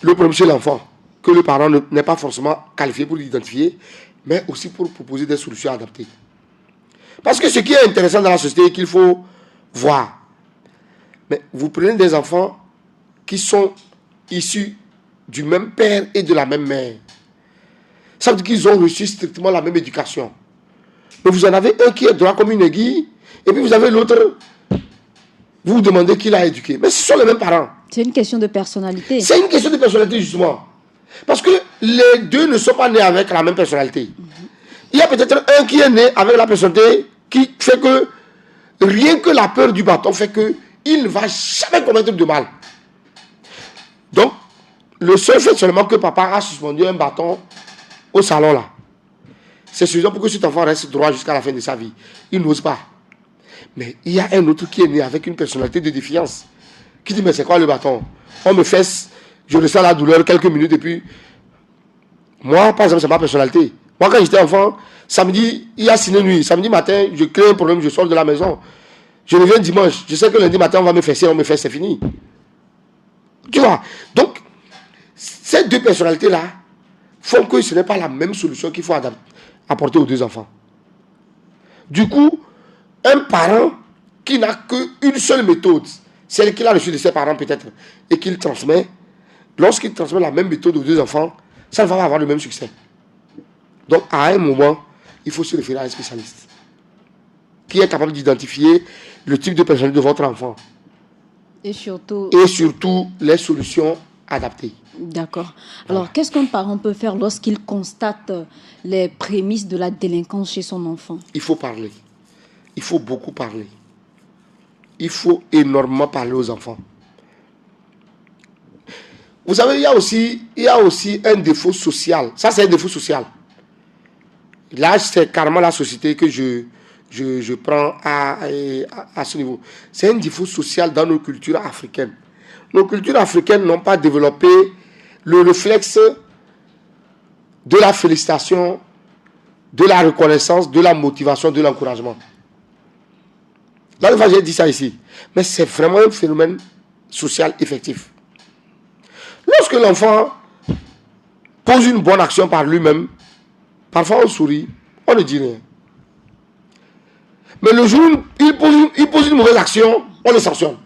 [SPEAKER 2] le problème chez l'enfant, que le parent n'est pas forcément qualifié pour l'identifier, mais aussi pour proposer des solutions adaptées. Parce que ce qui est intéressant dans la société et qu'il faut voir, mais vous prenez des enfants qui sont issus du même père et de la même mère. Ça veut dire qu'ils ont reçu strictement la même éducation. Mais vous en avez un qui est droit comme une aiguille, et puis vous avez l'autre. Vous vous demandez qui l'a éduqué. Mais ce sont les mêmes parents.
[SPEAKER 1] C'est une question de personnalité.
[SPEAKER 2] C'est une question de personnalité, justement. Parce que les deux ne sont pas nés avec la même personnalité. Il y a peut-être un qui est né avec la personnalité qui fait que rien que la peur du bâton fait qu'il ne va jamais commettre de mal. Donc, le seul fait seulement que papa a suspendu un bâton au salon là, c'est suffisant pour que cet enfant reste droit jusqu'à la fin de sa vie. Il n'ose pas. Mais il y a un autre qui est né avec une personnalité de défiance. Qui dit, mais c'est quoi le bâton? On me fesse, je ressens la douleur quelques minutes et puis... Moi, par exemple, c'est ma personnalité. Moi, quand j'étais enfant, samedi, il y a ciné nuit. Samedi matin, je crée un problème, je sors de la maison. Je reviens dimanche. Je sais que lundi matin, on va me fesser, on me fesse, c'est fini. Tu vois? Donc, ces deux personnalités-là font que ce n'est pas la même solution qu'il faut apporter aux deux enfants. Du coup, un parent qui n'a qu'une seule méthode, celle qu'il a reçue de ses parents peut-être, et qu'il transmet, lorsqu'il transmet la même méthode aux deux enfants, ça ne va pas avoir le même succès. Donc, à un moment, il faut se référer à un spécialiste qui est capable d'identifier le type de personnalité de votre enfant.
[SPEAKER 1] Et surtout
[SPEAKER 2] les solutions adaptées.
[SPEAKER 1] D'accord. Alors, qu'est-ce qu'un parent peut faire lorsqu'il constate les prémices de la délinquance chez son enfant?
[SPEAKER 2] Il faut parler. Il faut beaucoup parler. Il faut énormément parler aux enfants. Vous savez, il y a aussi un défaut social. Ça, c'est un défaut social. Là, c'est carrément la société que je prends à ce niveau. C'est un défaut social dans nos cultures africaines. Nos cultures africaines n'ont pas développé le réflexe de la félicitation, de la reconnaissance, de la motivation, de l'encouragement. Là, j'ai dit ça ici. Mais c'est vraiment un phénomène social effectif. Lorsque l'enfant pose une bonne action par lui-même, parfois on sourit, on ne dit rien. Mais le jour où il pose une mauvaise action, on le sanctionne.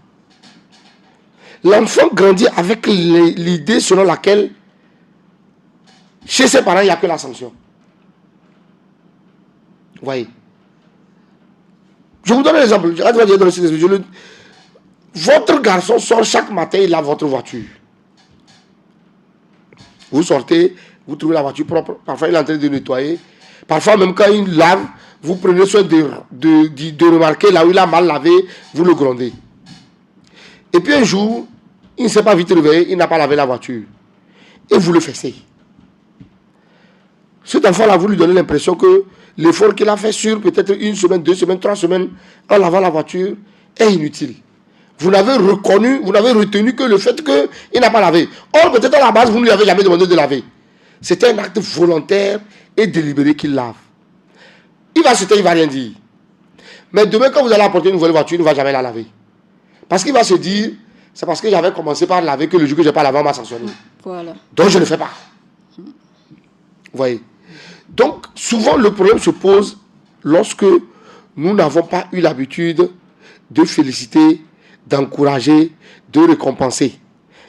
[SPEAKER 2] L'enfant grandit avec l'idée selon laquelle chez ses parents, il n'y a que la sanction. Vous voyez? Je vous donne un exemple. Votre garçon sort chaque matin, il a votre voiture. Vous sortez, vous trouvez la voiture propre. Parfois, il est en train de nettoyer. Parfois, même quand il lave, vous prenez soin de remarquer là où il a mal lavé, vous le grondez. Et puis un jour, il ne s'est pas vite réveillé, il n'a pas lavé la voiture. Et vous le fessez. Cet enfant-là, vous lui donnez l'impression que l'effort qu'il a fait sur peut-être 1 semaine, 2 semaines, 3 semaines, en lavant la voiture, est inutile. Vous n'avez retenu que le fait qu'il n'a pas lavé. Or, peut-être à la base, vous ne lui avez jamais demandé de laver. C'était un acte volontaire et délibéré qu'il lave. Il va se taire, il ne va rien dire. Mais demain, quand vous allez apporter une nouvelle voiture, il ne va jamais la laver. Parce qu'il va se dire, c'est parce que j'avais commencé par laver que le jour que je n'ai pas lavé, on m'a sanctionné.
[SPEAKER 1] Voilà.
[SPEAKER 2] Donc, je ne le fais pas. Vous voyez? Donc, souvent, le problème se pose lorsque nous n'avons pas eu l'habitude de féliciter, d'encourager, de récompenser.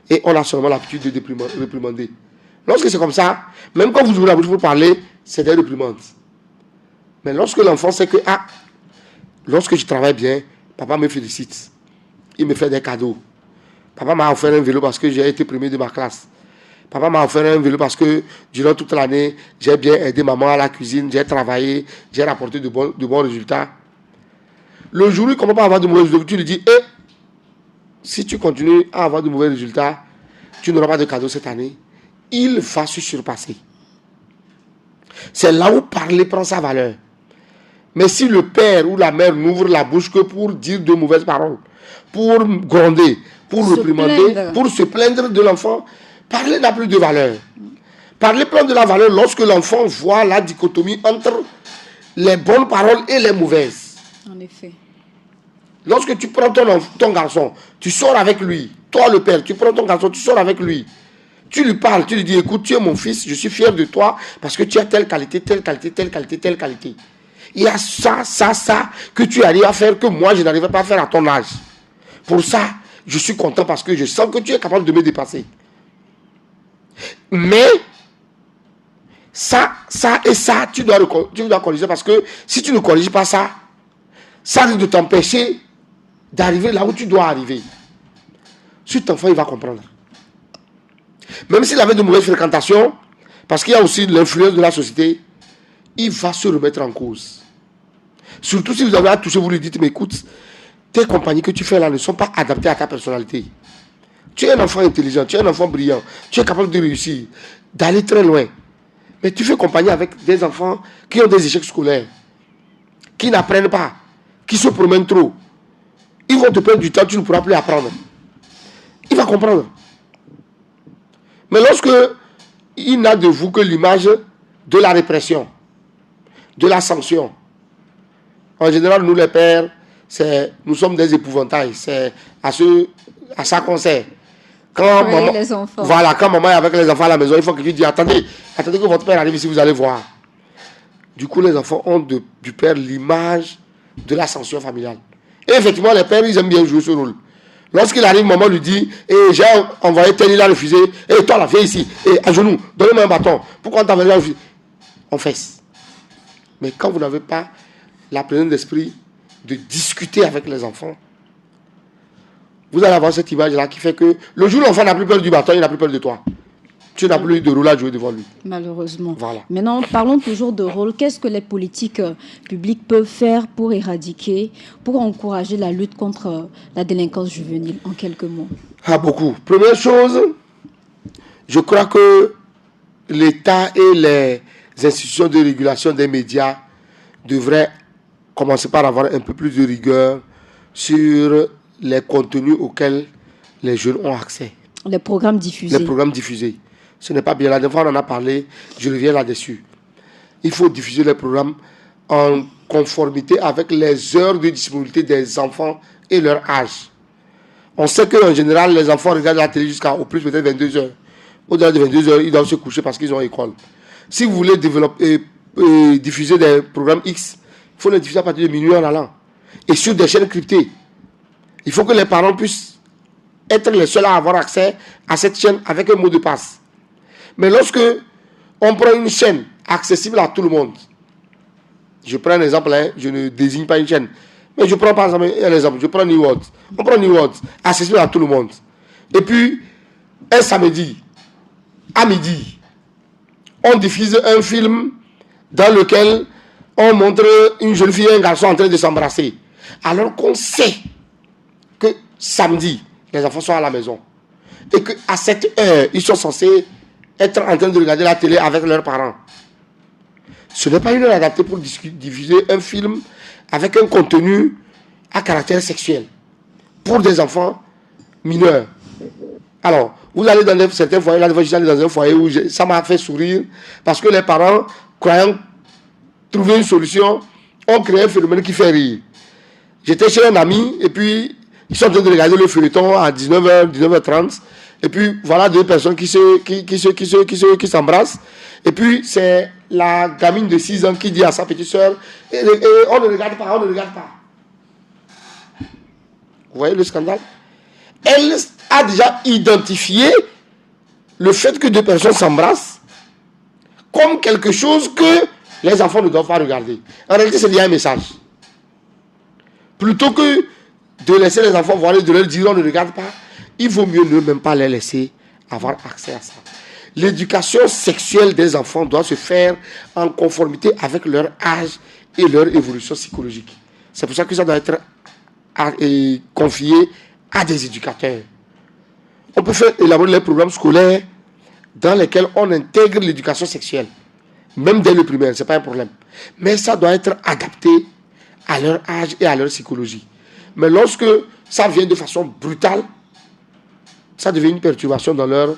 [SPEAKER 2] Et on a seulement l'habitude de réprimander. Lorsque c'est comme ça, même quand vous ouvrez la bouche pour parler, c'est des réprimandes. Mais lorsque l'enfant sait que, lorsque je travaille bien, papa me félicite. Il me fait des cadeaux. Papa m'a offert un vélo parce que j'ai été premier de ma classe. Papa m'a offert un vélo parce que durant toute l'année, j'ai bien aidé maman à la cuisine, j'ai travaillé, j'ai rapporté de bons résultats. Le jour où il ne commence pas à avoir de mauvais résultats, tu lui dis, si tu continues à avoir de mauvais résultats, tu n'auras pas de cadeau cette année. Il va se surpasser. C'est là où parler prend sa valeur. Mais si le père ou la mère n'ouvre la bouche que pour dire de mauvaises paroles, pour gronder, pour réprimander, pour se plaindre de l'enfant, parler n'a plus de valeur. Parler prend de la valeur lorsque l'enfant voit la dichotomie entre les bonnes paroles et les mauvaises.
[SPEAKER 1] En effet.
[SPEAKER 2] Lorsque tu prends ton garçon, tu sors avec lui. Toi, le père, tu prends ton garçon, tu sors avec lui. Tu lui parles, tu lui dis, écoute, tu es mon fils, je suis fier de toi parce que tu as telle qualité, telle qualité, telle qualité, telle qualité. Il y a ça que tu arrives à faire que moi, je n'arrivais pas à faire à ton âge. Pour ça, je suis content parce que je sens que tu es capable de me dépasser. Mais, ça et ça, tu dois corriger parce que si tu ne corriges pas ça, ça risque de t'empêcher d'arriver là où tu dois arriver. Cet enfant, il va comprendre. Même s'il avait de mauvaises fréquentations, parce qu'il y a aussi l'influence de la société, il va se remettre en cause. Surtout si vous avez à toucher, vous lui dites, mais écoute, tes compagnies que tu fais là ne sont pas adaptées à ta personnalité. Tu es un enfant intelligent, tu es un enfant brillant, tu es capable de réussir, d'aller très loin. Mais tu fais compagnie avec des enfants qui ont des échecs scolaires, qui n'apprennent pas, qui se promènent trop. Ils vont te perdre du temps, tu ne pourras plus apprendre. Il va comprendre. Mais lorsque il n'a de vous que l'image de la répression, de la sanction. En général, nous les pères, nous sommes des épouvantails. C'est à ça qu'on sert. Quand maman,
[SPEAKER 1] les enfants.
[SPEAKER 2] Voilà, quand maman est avec les enfants à la maison, il faut que tu dises, attendez que votre père arrive ici, vous allez voir. Du coup, les enfants ont du père l'image de la sanction familiale. Et effectivement, les pères, ils aiment bien jouer ce rôle. Lorsqu'il arrive, maman lui dit, j'ai envoyé tel, il a refusé. Et toi, la viens ici. Et à genoux, donnez-moi un bâton. Pourquoi on t'a refusé? On fesse. Mais quand vous n'avez pas la présence d'esprit de discuter avec les enfants, vous allez avoir cette image-là qui fait que le jour où l'enfant n'a plus peur du bâton, il n'a plus peur de toi. Tu n'as plus de rôle à jouer devant lui.
[SPEAKER 1] Malheureusement.
[SPEAKER 2] Voilà.
[SPEAKER 1] Maintenant, parlons toujours de rôle. Qu'est-ce que les politiques publiques peuvent faire pour éradiquer, pour encourager la lutte contre la délinquance juvénile, en quelques mots?
[SPEAKER 2] Ah, beaucoup. Première chose, je crois que l'État et les institutions de régulation des médias devraient commencer par avoir un peu plus de rigueur sur les contenus auxquels les jeunes ont accès.
[SPEAKER 1] Les programmes diffusés.
[SPEAKER 2] Les programmes diffusés. Ce n'est pas bien. La dernière fois, on en a parlé. Je reviens là-dessus. Il faut diffuser les programmes en conformité avec les heures de disponibilité des enfants et leur âge. On sait qu'en général, les enfants regardent la télé jusqu'à au plus peut-être 22 heures. Au-delà de 22 heures, ils doivent se coucher parce qu'ils ont école. Si vous voulez diffuser des programmes X, il faut les diffuser à partir de minuit en allant. Et sur des chaînes cryptées. Il faut que les parents puissent être les seuls à avoir accès à cette chaîne avec un mot de passe. Mais lorsque on prend une chaîne accessible à tout le monde, je prends un exemple, je ne désigne pas une chaîne, mais je prends par exemple un exemple, je prends New World. On prend New World, accessible à tout le monde. Et puis, un samedi, à midi, on diffuse un film dans lequel on montre une jeune fille et un garçon en train de s'embrasser. Alors qu'on sait que samedi, les enfants sont à la maison. Et qu'à cette heure, ils sont censés être en train de regarder la télé avec leurs parents. Ce n'est pas une heure adaptée pour diffuser un film avec un contenu à caractère sexuel pour des enfants mineurs. Alors, vous allez dans certains foyers, là, je suis allé dans un foyer où ça m'a fait sourire parce que les parents, croyant trouver une solution, ont créé un phénomène qui fait rire. J'étais chez un ami et puis ils sont en train de regarder le feuilleton à 19h, 19h30. Et puis voilà deux personnes qui s'embrassent. Et puis c'est la gamine de 6 ans qui dit à sa petite soeur, on ne regarde pas, on ne regarde pas. Vous voyez le scandale? Elle a déjà identifié le fait que deux personnes s'embrassent comme quelque chose que les enfants ne doivent pas regarder. En réalité, c'est lié à un message. Plutôt que de laisser les enfants voir et de leur dire on ne regarde pas, il vaut mieux ne même pas les laisser avoir accès à ça. L'éducation sexuelle des enfants doit se faire en conformité avec leur âge et leur évolution psychologique. C'est pour ça que ça doit être confié à des éducateurs. On peut faire élaborer les programmes scolaires dans lesquels on intègre l'éducation sexuelle. Même dès le primaire, ce n'est pas un problème. Mais ça doit être adapté à leur âge et à leur psychologie. Mais lorsque ça vient de façon brutale, ça devient une perturbation dans leur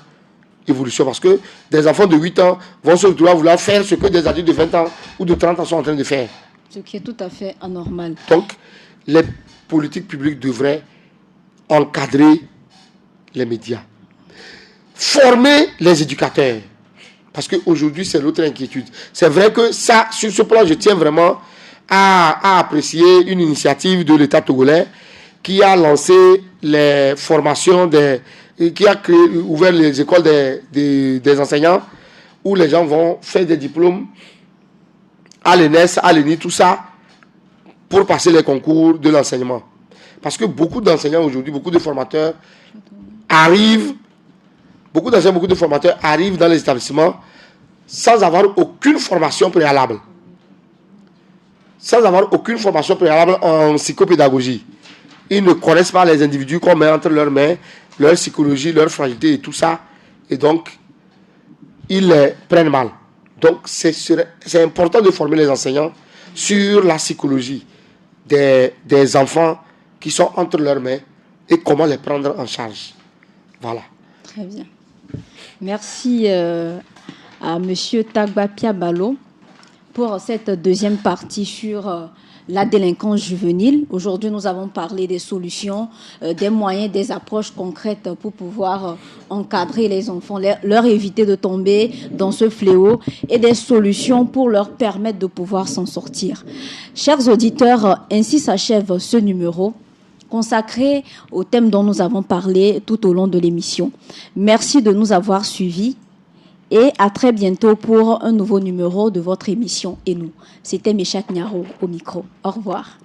[SPEAKER 2] évolution. Parce que des enfants de 8 ans vont se retrouver à vouloir faire ce que des adultes de 20 ans ou de 30 ans sont en train de faire.
[SPEAKER 1] Ce qui est tout à fait anormal.
[SPEAKER 2] Donc, les politiques publiques devraient encadrer les médias. Former les éducateurs. Parce qu'aujourd'hui, c'est l'autre inquiétude. C'est vrai que ça, sur ce plan, je tiens vraiment à apprécier une initiative de l'État togolais qui a lancé les formations, qui a ouvert les écoles des enseignants où les gens vont faire des diplômes à l'ENES, à l'ENI, tout ça, pour passer les concours de l'enseignement. Parce que beaucoup d'enseignants aujourd'hui, beaucoup de formateurs arrivent beaucoup d'enseignants, beaucoup de formateurs arrivent dans les établissements sans avoir aucune formation préalable. Sans avoir aucune formation préalable en psychopédagogie. Ils ne connaissent pas les individus qu'on met entre leurs mains, leur psychologie, leur fragilité et tout ça. Et donc, ils les prennent mal. Donc, c'est important de former les enseignants sur la psychologie des enfants qui sont entre leurs mains et comment les prendre en charge. Voilà.
[SPEAKER 1] Très bien. Merci à M. Tagba Piabalo pour cette deuxième partie sur la délinquance juvénile. Aujourd'hui, nous avons parlé des solutions, des moyens, des approches concrètes pour pouvoir encadrer les enfants, leur éviter de tomber dans ce fléau et des solutions pour leur permettre de pouvoir s'en sortir. Chers auditeurs, ainsi s'achève ce numéro consacré au thème dont nous avons parlé tout au long de l'émission. Merci de nous avoir suivis. Et à très bientôt pour un nouveau numéro de votre émission Et nous. C'était Méchak Nyaro au micro. Au revoir.